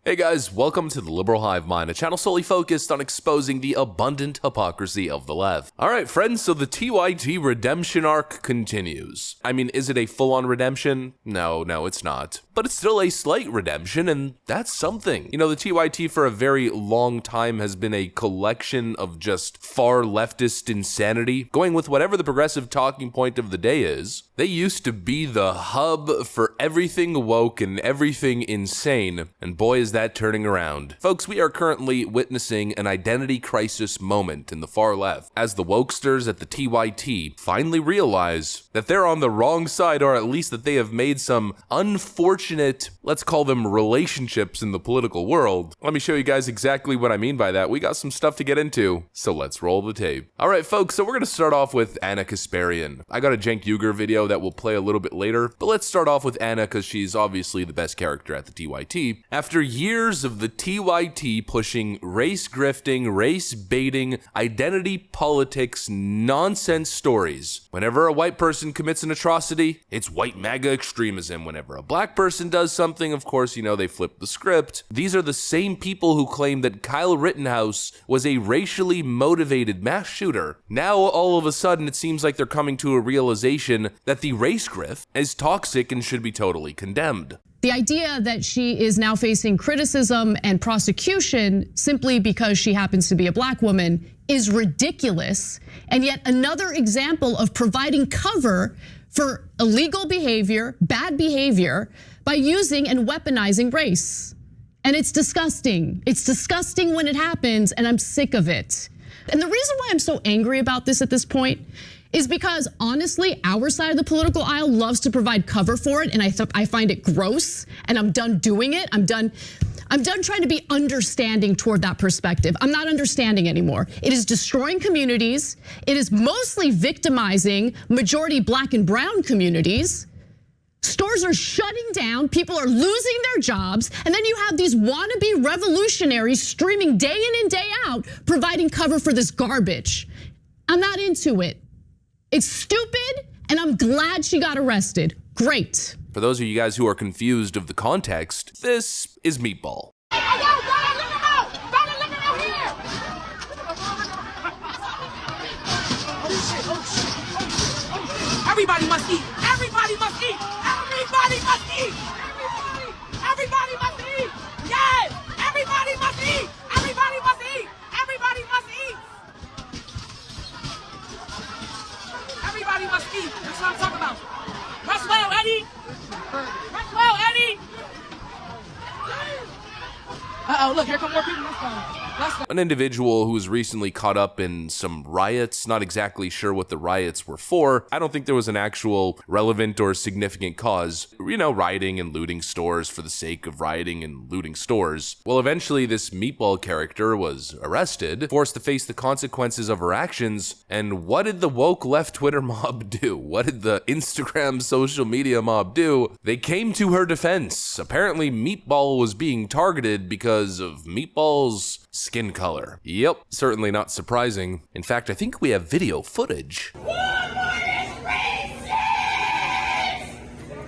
Hey guys, welcome to the Liberal Hive Mind, a channel solely focused on exposing the abundant hypocrisy of the left. Alright friends, so the TYT redemption arc continues. I mean, is it a full-on redemption? No, it's not. But it's still a slight redemption, and that's something. You know, the TYT for a very long time has been a collection of just far leftist insanity, going with whatever the progressive talking point of the day is. They used to be the hub for everything woke and everything insane, and boy is that turning around. Folks, we are currently witnessing an identity crisis moment in the far left, as the wokesters at the TYT finally realize that they're on the wrong side, or at least that they have made some unfortunate, let's call them relationships in the political world. Let me show you guys exactly what I mean by that. We got some stuff to get into, so let's roll the tape. Alright folks, so we're gonna start off with Anna Kasparian. I got a jank Youre video that will play a little bit later, but let's start off with Anna because she's obviously the best character at the TYT. After years of the TYT pushing race grifting, race baiting, identity politics, nonsense stories. Whenever a white person commits an atrocity, it's white MAGA extremism. Whenever a black person does something, of course, you know, they flip the script. These are the same people who claim that Kyle Rittenhouse was a racially motivated mass shooter. Now, all of a sudden, it seems like they're coming to a realization that the race grift is toxic and should be totally condemned. The idea that she is now facing criticism and prosecution simply because she happens to be a black woman is ridiculous, and yet another example of providing cover for illegal behavior, bad behavior, by using and weaponizing race. And it's disgusting. It's disgusting when it happens, and I'm sick of it. And the reason why I'm so angry about this at this point is because, honestly, our side of the political aisle loves to provide cover for it, and I find it gross, and I'm done doing it. I'm done trying to be understanding toward that perspective. I'm not understanding anymore. It is destroying communities. It is mostly victimizing majority black and brown communities. Stores are shutting down, people are losing their jobs, and then you have these wannabe revolutionaries streaming day in and day out, providing cover for this garbage. I'm not into it. It's stupid, and I'm glad she got arrested. Great. For those of you guys who are confused of the context, this is Meatball. Everybody must eat. Everybody must eat. Everybody must eat. Everybody must eat. Yes. Everybody must eat. Everybody must eat. Everybody must eat. Everybody must eat. That's what I'm talking about. Rest well, Eddie. Rest well, Eddie. Uh-oh, look, here come more people. Let's go. An individual who was recently caught up in some riots, not exactly sure what the riots were for. I don't think there was an actual relevant or significant cause. You know, rioting and looting stores for the sake of rioting and looting stores. Well, eventually this Meatball character was arrested, forced to face the consequences of her actions, and what did the woke left Twitter mob do? What did the Instagram social media mob do? They came to her defense. Apparently Meatball was being targeted because of Meatball's skin color. Yep, certainly not surprising. In fact, I think we have video footage. Walmart is racist!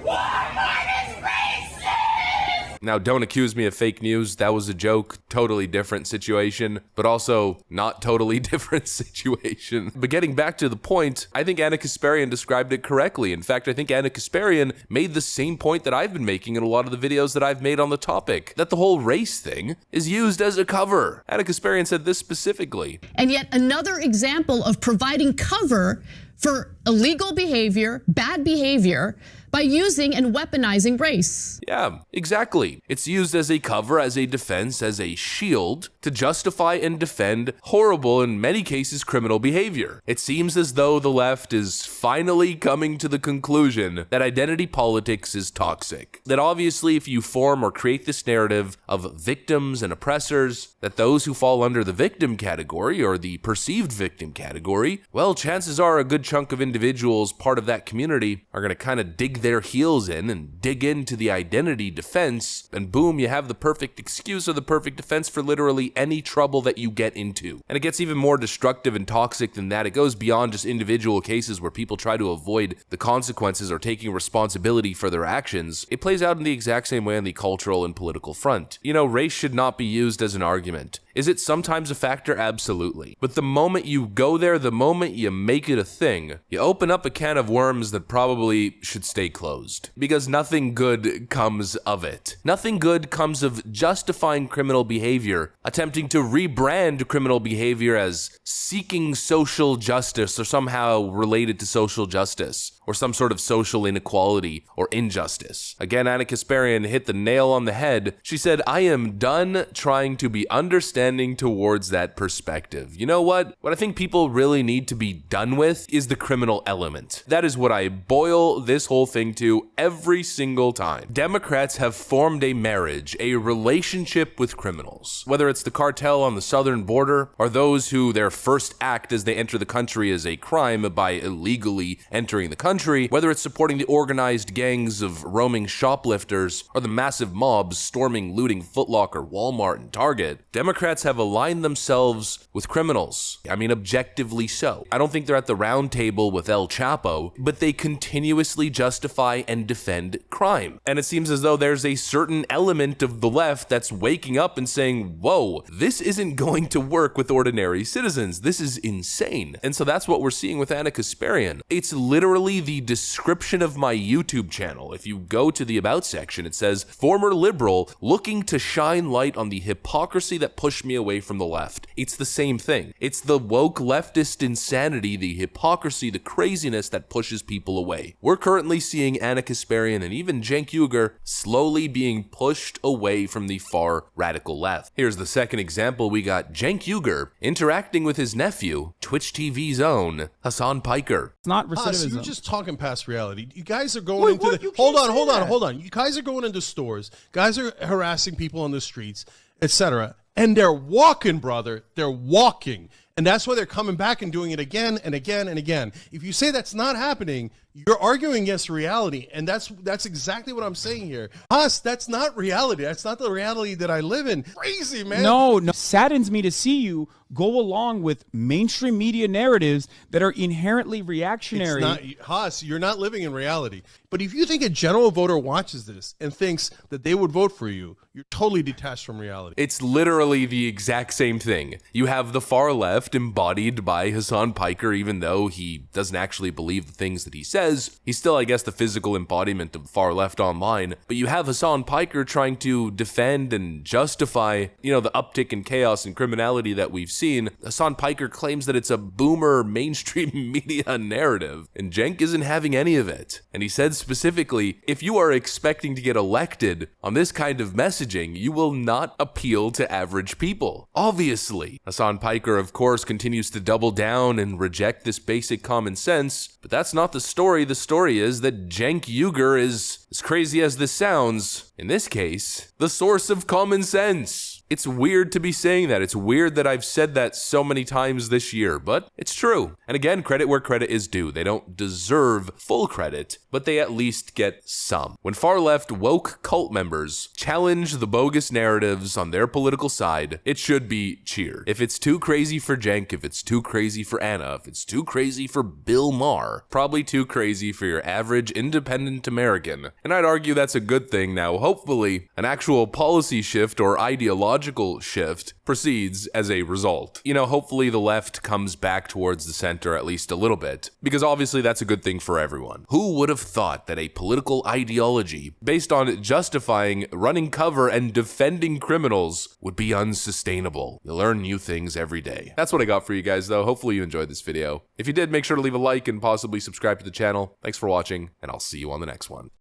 Walmart is racist! Now, don't accuse me of fake news. That was a joke. Totally different situation, but also not totally different situation. But getting back to the point, I think Anna Kasparian described it correctly. In fact, I think Anna Kasparian made the same point that I've been making in a lot of the videos that I've made on the topic, that the whole race thing is used as a cover. Anna Kasparian said this specifically. And yet another example of providing cover for illegal behavior, bad behavior, by using and weaponizing race. Yeah, exactly. It's used as a cover, as a defense, as a shield to justify and defend horrible, in many cases, criminal behavior. It seems as though the left is finally coming to the conclusion that identity politics is toxic. That obviously if you form or create this narrative of victims and oppressors, that those who fall under the victim category or the perceived victim category, well, chances are a good chunk of individuals part of that community are going to kind of dig their heels in and dig into the identity defense, and boom, you have the perfect excuse or the perfect defense for literally any trouble that you get into. And it gets even more destructive and toxic than that. It goes beyond just individual cases where people try to avoid the consequences or taking responsibility for their actions. It plays out in the exact same way on the cultural and political front. You know, race should not be used as an argument. Is it sometimes a factor? Absolutely. But the moment you go there, the moment you make it a thing, you open up a can of worms that probably should stay closed. Because nothing good comes of it. Nothing good comes of justifying criminal behavior, attempting to rebrand criminal behavior as seeking social justice or somehow related to social justice, or some sort of social inequality or injustice. Again, Anna Kasparian hit the nail on the head. She said, "I am done trying to be understanding towards that perspective." You know what? What I think people really need to be done with is the criminal element. That is what I boil this whole thing to every single time. Democrats have formed a marriage, a relationship with criminals. Whether it's the cartel on the southern border, or those who their first act as they enter the country is a crime by illegally entering the country, whether it's supporting the organized gangs of roaming shoplifters or the massive mobs storming, looting Foot Locker, Walmart, and Target, Democrats have aligned themselves with criminals. I mean, objectively so. I don't think they're at the round table with El Chapo, but they continuously justify and defend crime. And it seems as though there's a certain element of the left that's waking up and saying, whoa, this isn't going to work with ordinary citizens. This is insane. And so that's what we're seeing with Anna Kasparian. It's literally the description of my YouTube channel. If you go to the About section, it says, "Former liberal looking to shine light on the hypocrisy that pushed me away from the left." It's the same thing. It's the woke leftist insanity, the hypocrisy, the craziness that pushes people away. We're currently seeing Anna Kasparian and even Cenk Uygur slowly being pushed away from the far radical left. Here's the second example. We got Cenk Uygur interacting with his nephew, Twitch TV's own Hassan Piker. It's not recidivism. You're just talking past reality. You guys are going into the... Hold on. You guys are going into stores. Guys are harassing people on the streets, etc. And they're walking, brother. They're walking. And that's why they're coming back and doing it again and again and again. If you say that's not happening, you're arguing against reality. And that's exactly what I'm saying here. Us, that's not reality. That's not the reality that I live in. Crazy, man. No. Saddens me to see you go along with mainstream media narratives that are inherently reactionary. It's not, Haas, you're not living in reality. But if you think a general voter watches this and thinks that they would vote for you, you're totally detached from reality. It's literally the exact same thing. You have the far left embodied by Hassan Piker, even though he doesn't actually believe the things that he says. He's still, I guess, the physical embodiment of the far left online. But you have Hassan Piker trying to defend and justify, you know, the uptick in chaos and criminality that we've seen. Hassan Piker claims that it's a boomer mainstream media narrative, and Cenk isn't having any of it. And he said specifically, if you are expecting to get elected on this kind of messaging, you will not appeal to average people. Obviously. Hassan Piker, of course, continues to double down and reject this basic common sense, but that's not the story. The story is that Cenk Uygur is, as crazy as this sounds, in this case, the source of common sense. It's weird to be saying that. It's weird that I've said that so many times this year, but it's true. And again, credit where credit is due. They don't deserve full credit, but they at least get some. When far-left woke cult members challenge the bogus narratives on their political side, it should be cheered. If it's too crazy for Cenk, if it's too crazy for Anna, if it's too crazy for Bill Maher, probably too crazy for your average independent American. And I'd argue that's a good thing now. Hopefully, an actual policy shift or ideological shift proceeds as a result. You know, hopefully the left comes back towards the center at least a little bit, because obviously that's a good thing for everyone. Who would have thought that a political ideology based on justifying running cover and defending criminals would be unsustainable? You learn new things every day. That's what I got for you guys, though. Hopefully you enjoyed this video. If you did, make sure to leave a like and possibly subscribe to the channel. Thanks for watching, and I'll see you on the next one.